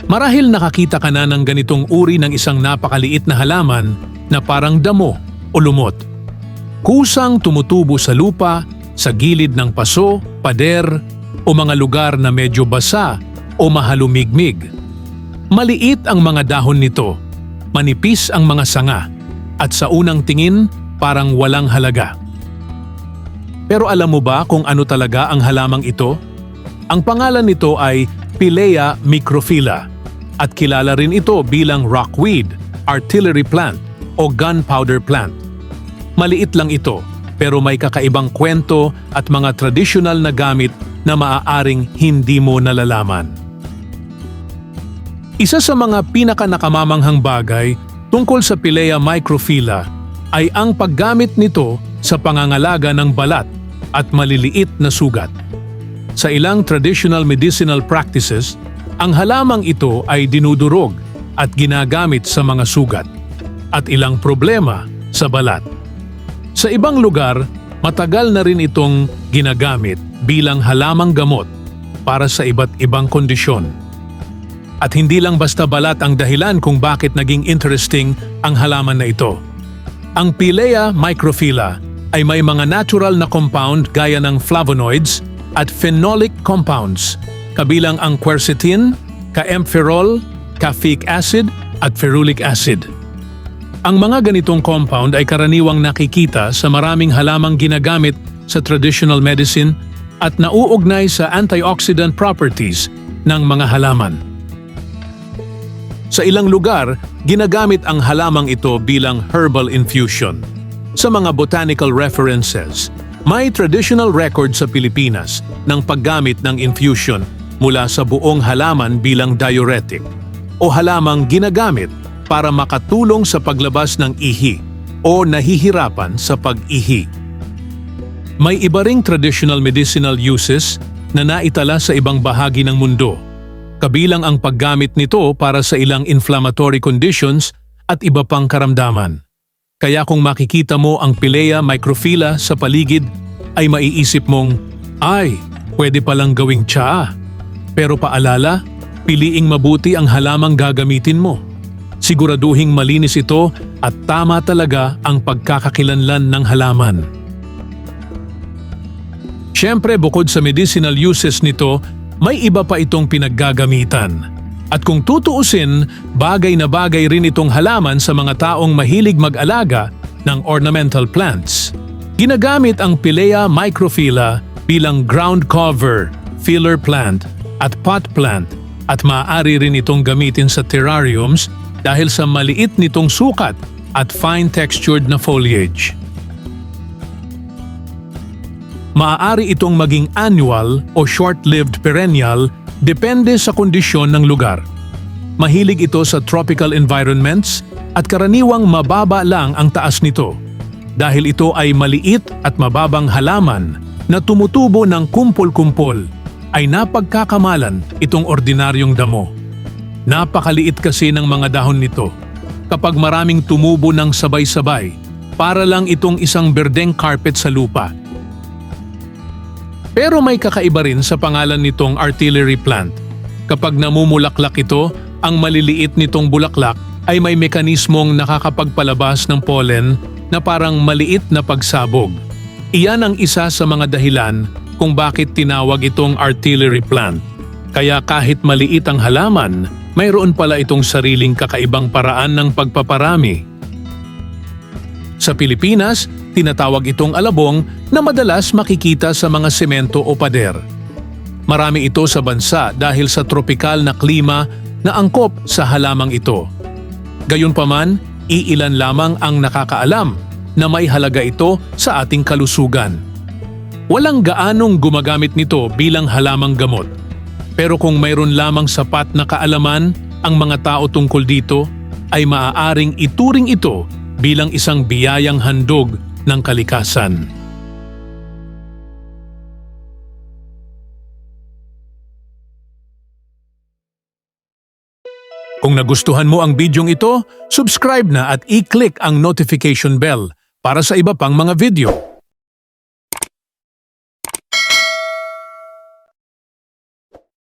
Marahil nakakita ka na ng ganitong uri ng isang napakaliit na halaman na parang damo o lumot. Kusang tumutubo sa lupa, sa gilid ng paso, pader, o mga lugar na medyo basa o mahalumigmig. Maliit ang mga dahon nito, manipis ang mga sanga, at sa unang tingin parang walang halaga. Pero alam mo ba kung ano talaga ang halamang ito? Ang pangalan nito ay Pilea microphylla at kilala rin ito bilang rockweed, artillery plant o gunpowder plant. Maliit lang ito pero may kakaibang kwento at mga tradisyonal na gamit na maaaring hindi mo nalalaman. Isa sa mga pinaka-nakamamanghang bagay tungkol sa Pilea microphylla ay ang paggamit nito sa pangangalaga ng balat at maliliit na sugat. Sa ilang traditional medicinal practices, ang halamang ito ay dinudurog at ginagamit sa mga sugat at ilang problema sa balat. Sa ibang lugar, matagal na rin itong ginagamit bilang halamang gamot para sa iba't ibang kondisyon. At hindi lang basta balat ang dahilan kung bakit naging interesting ang halaman na ito. Ang Pilea microphylla ay may mga natural na compound gaya ng flavonoids at phenolic compounds, kabilang ang quercetin, kaempferol, caffeic acid at ferulic acid. Ang mga ganitong compound ay karaniwang nakikita sa maraming halamang ginagamit sa traditional medicine at nauugnay sa antioxidant properties ng mga halaman. Sa ilang lugar, ginagamit ang halamang ito bilang herbal infusion. Sa mga botanical references, may traditional record sa Pilipinas ng paggamit ng infusion mula sa buong halaman bilang diuretic o halamang ginagamit para makatulong sa paglabas ng ihi o nahihirapan sa pag-ihi. May iba ring traditional medicinal uses na naitala sa ibang bahagi ng mundo, kabilang ang paggamit nito para sa ilang inflammatory conditions at iba pang karamdaman. Kaya kung makikita mo ang Pilea microphylla sa paligid, ay maiisip mong, ay, pwede palang gawing tsaa. Pero paalala, piliing mabuti ang halamang gagamitin mo. Siguraduhing malinis ito at tama talaga ang pagkakakilanlan ng halaman. Siyempre, bukod sa medicinal uses nito, may iba pa itong pinaggagamitan. At kung tutuusin, bagay na bagay rin itong halaman sa mga taong mahilig mag-alaga ng ornamental plants. Ginagamit ang Pilea microphylla bilang ground cover, filler plant at pot plant at maaari rin itong gamitin sa terrariums dahil sa maliit nitong sukat at fine textured na foliage. Maaari itong maging annual o short-lived perennial depende sa kondisyon ng lugar. Mahilig ito sa tropical environments at karaniwang mababa lang ang taas nito dahil ito ay maliit at mababang halaman na tumutubo ng kumpol-kumpol ay napagkakamalan itong ordinaryong damo. Napakaliit kasi ng mga dahon nito kapag maraming tumubo ng sabay-sabay para lang itong isang berdeng carpet sa lupa. Pero may kakaiba rin sa pangalan nitong artillery plant. Kapag namumulaklak ito, ang maliliit nitong bulaklak ay may mekanismong nakakapagpalabas ng pollen na parang maliit na pagsabog. Iyan ang isa sa mga dahilan kung bakit tinawag itong artillery plant. Kaya kahit maliit ang halaman, mayroon pala itong sariling kakaibang paraan ng pagpaparami. Sa Pilipinas, tinatawag itong alabong na madalas makikita sa mga semento o pader. Marami ito sa bansa dahil sa tropikal na klima na angkop sa halamang ito. Gayunpaman, iilan lamang ang nakakaalam na may halaga ito sa ating kalusugan. Walang gaanong gumagamit nito bilang halamang gamot. Pero kung mayroon lamang sapat na kaalaman ang mga tao tungkol dito, ay maaaring ituring ito bilang isang biyayang handog ng kalikasan. Kung nagustuhan mo ang bidyong ito, subscribe na at i-click ang notification bell para sa iba pang mga video.